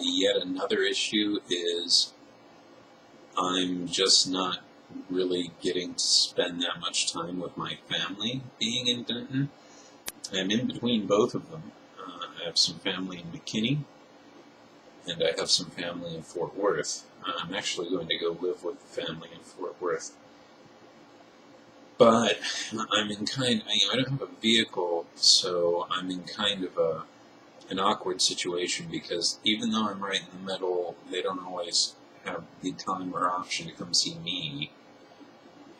Yet another issue is I'm just not really getting to spend that much time with my family being in Denton. I'm in between both of them. I have some family in McKinney, and I have some family in Fort Worth. I'm actually going to go live with the family in Fort Worth. But I'm in I don't have a vehicle, so I'm in kind of an awkward situation because even though I'm right in the middle, they don't always have the time or option to come see me.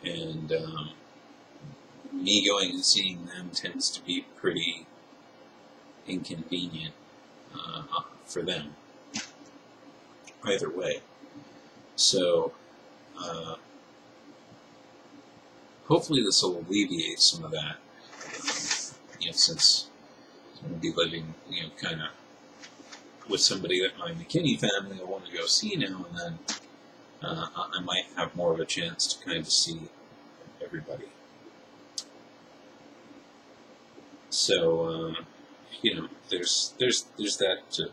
And me going and seeing them tends to be pretty inconvenient for them, either way. So, hopefully this will alleviate some of that, since I'm going to be living, kind of with somebody that my McKinney family will want to go see now and then. I might have more of a chance to kind of see everybody. So, there's that to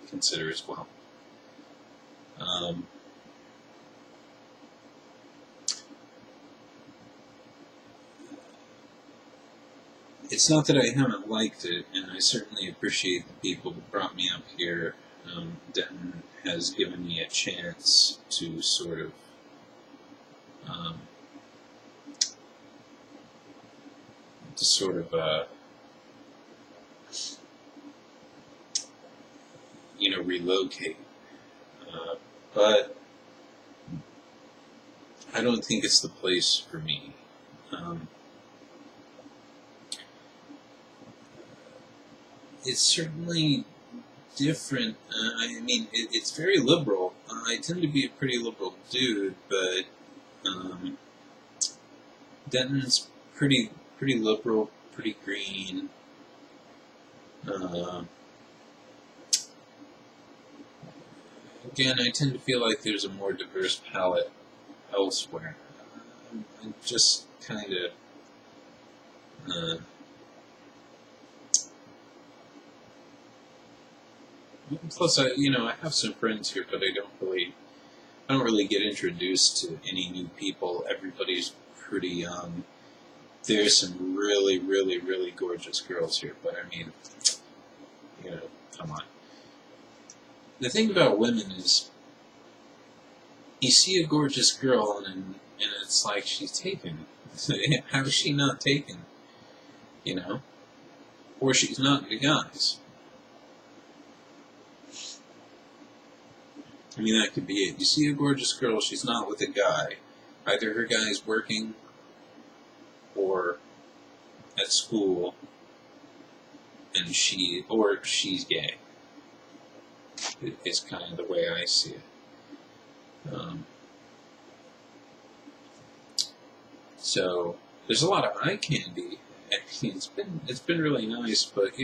consider as well. It's not that I haven't liked it, and I certainly appreciate the people that brought me up here. Denton has given me a chance to sort of relocate. But I don't think it's the place for me. It's certainly different. It's very liberal. I tend to be a pretty liberal dude, but Denton's pretty liberal, pretty green. Again, I tend to feel like there's a more diverse palette elsewhere. I'm just kind of plus, I have some friends here, but I don't really get introduced to any new people. Everybody's pretty young. There's some really, really, really gorgeous girls here, but come on. The thing about women is, you see a gorgeous girl and it's like she's taken. How is she not taken? Or she's not into guys. That could be it. You see a gorgeous girl, she's not with a guy. Either her guy's working or at school, and she's gay. It's kind of the way I see it. So there's a lot of eye candy. It's been really nice, but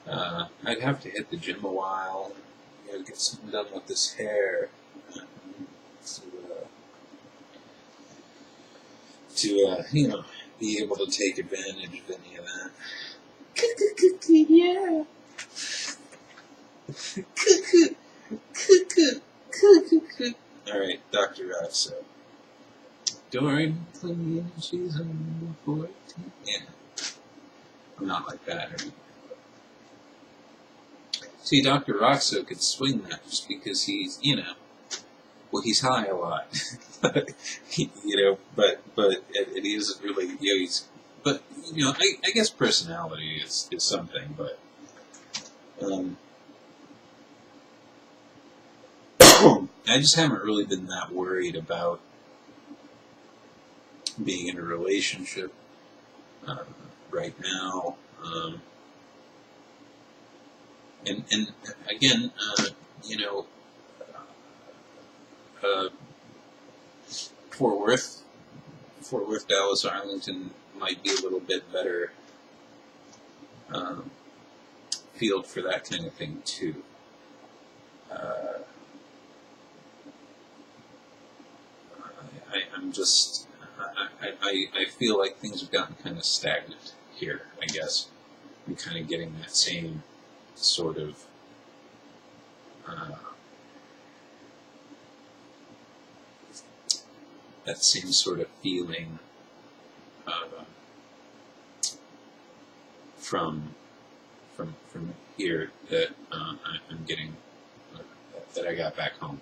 I'd have to hit the gym a while. Get something done with this hair to be able to take advantage of any of that. Yeah. Alright, Dr. Roxo. Dorian, she's on 14. Yeah. I'm not like that or anything. See, Dr. Roxo could swing that just because he's, he's high a lot. but it isn't really, I guess personality is something, but, I just haven't really been that worried about being in a relationship, right now. And again, Fort Worth, Dallas, Arlington might be a little bit better field for that kind of thing too. I feel like things have gotten kind of stagnant here, I guess. I'm kind of getting that same sort of that same sort of feeling from here that I'm getting, that I got back home.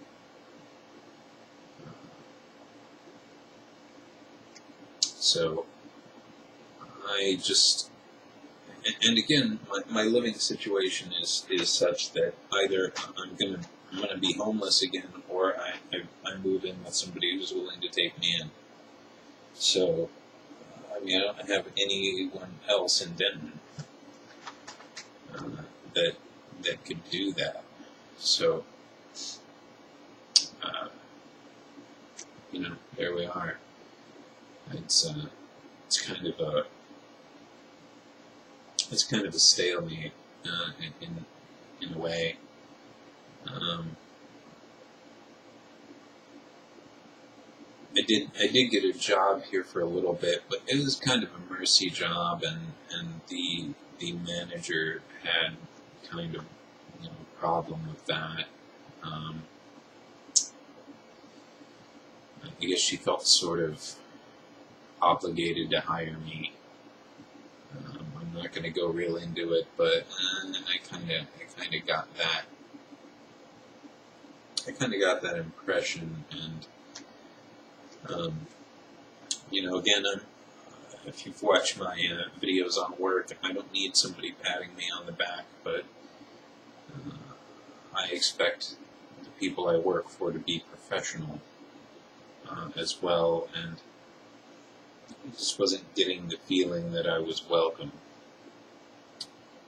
So I just, and again, my living situation is such that either I'm gonna be homeless again, or I move in with somebody who's willing to take me in. So I mean, I don't have anyone else in Denton that could do that. So there we are. It's kind of a stalemate in a way. I did get a job here for a little bit, but it was kind of a mercy job, and the manager had kind of problem with that. I guess she felt sort of obligated to hire me. I'm not going to go real into it, but I kind of got that. I kind of got that impression, and again, if you've watched my videos on work, I don't need somebody patting me on the back, but I expect the people I work for to be professional as well, and I just wasn't getting the feeling that I was welcome.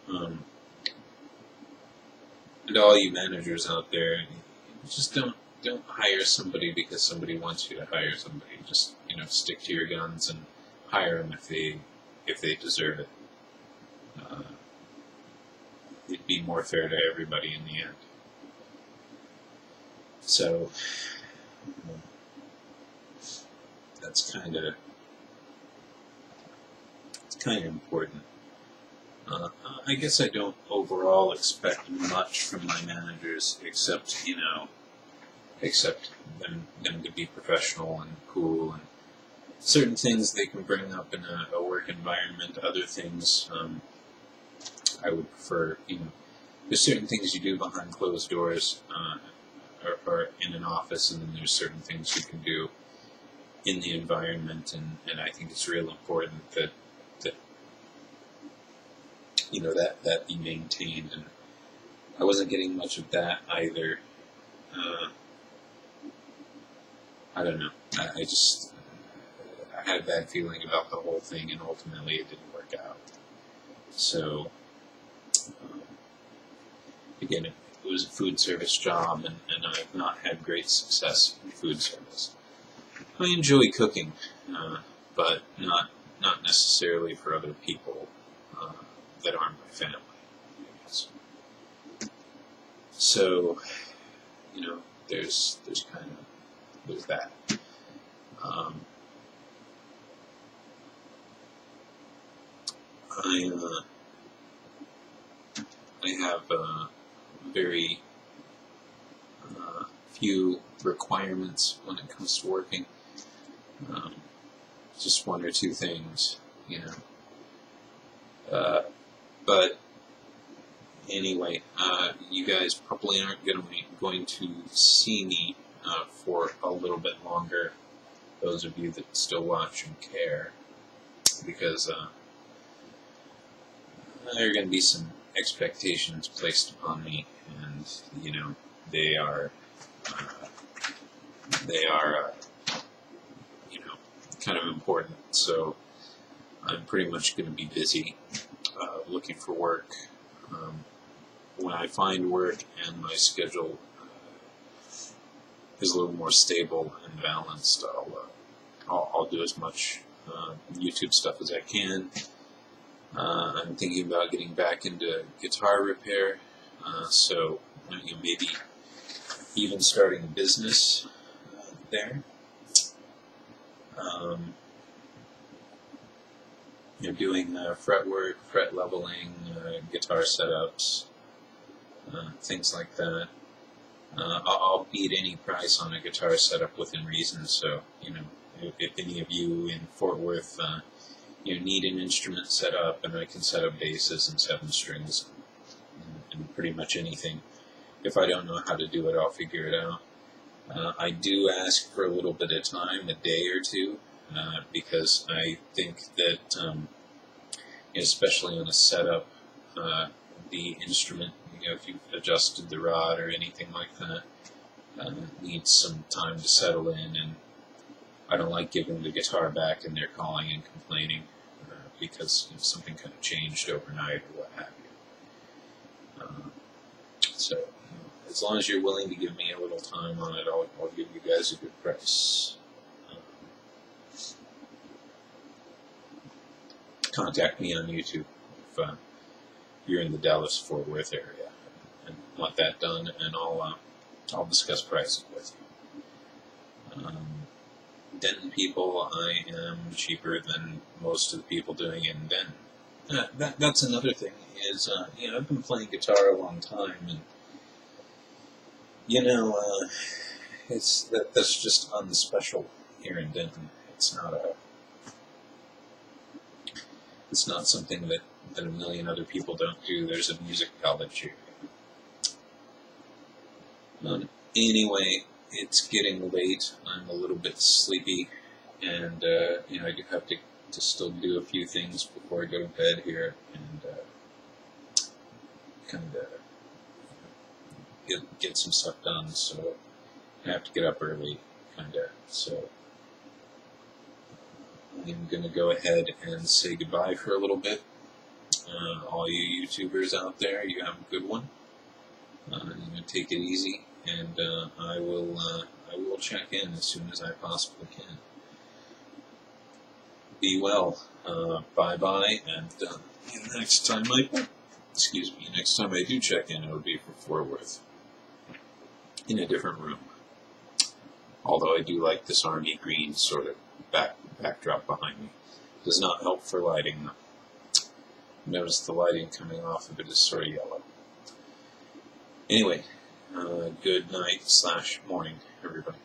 And all you managers out there, just don't hire somebody because somebody wants you to hire somebody. Just stick to your guns and hire them if they deserve it. It'd be more fair to everybody in the end. So that's kind of important. I guess I don't overall expect much from my managers, except them to be professional and cool, and certain things they can bring up in a work environment. Other things I would prefer. There's certain things you do behind closed doors, or in an office, and then there's certain things you can do in the environment, and I think it's real important that that be maintained, and I wasn't getting much of that either. I don't know. I had a bad feeling about the whole thing, and ultimately it didn't work out. So again, it was a food service job, and I've not had great success in food service. I enjoy cooking, but not necessarily for other people that aren't my family, I guess. So, there's that. I have very few requirements when it comes to working. Just one or two things, but anyway, you guys probably aren't going to see me for a little bit longer, those of you that still watch and care, because there are going to be some expectations placed upon me, and they are kind of important. So I'm pretty much going to be busy looking for work. When I find work and my schedule is a little more stable and balanced, I'll do as much YouTube stuff as I can. I'm thinking about getting back into guitar repair, so maybe even starting a business there. Doing fret work, fret leveling, guitar setups, things like that. I'll beat any price on a guitar setup within reason. So, if any of you in Fort Worth, need an instrument set up, and I can set up basses and 7 strings and pretty much anything. If I don't know how to do it, I'll figure it out. I do ask for a little bit of time, a day or two, because I think that, especially on a setup, the instrument, if you've adjusted the rod or anything like that, needs some time to settle in, and I don't like giving the guitar back and they're calling and complaining because something kind of changed overnight or what have you. So, as long as you're willing to give me a little time on it, I'll give you guys a good price. Contact me on YouTube if you're in the Dallas-Fort Worth area and want that done, and I'll discuss pricing with you. Denton people, I am cheaper than most of the people doing it in Denton. That's another thing is, I've been playing guitar a long time, and that's just unspecial here in Denton. It's not something that a million other people don't do. There's a music college here. Anyway, it's getting late. I'm a little bit sleepy, and I do have to still do a few things before I go to bed here, and kind of get some stuff done. So I have to get up early, kind of. So I'm going to go ahead and say goodbye for a little bit. All you YouTubers out there, you have a good one. Take it easy, and I will check in as soon as I possibly can. Be well. Bye-bye, and next time I do check in, it'll be for Fort Worth, in a different room. Although I do like this army green sort of backdrop behind me. Does not help for lighting, though. Notice the lighting coming off of it is sort of yellow. Anyway, good night / morning, everybody.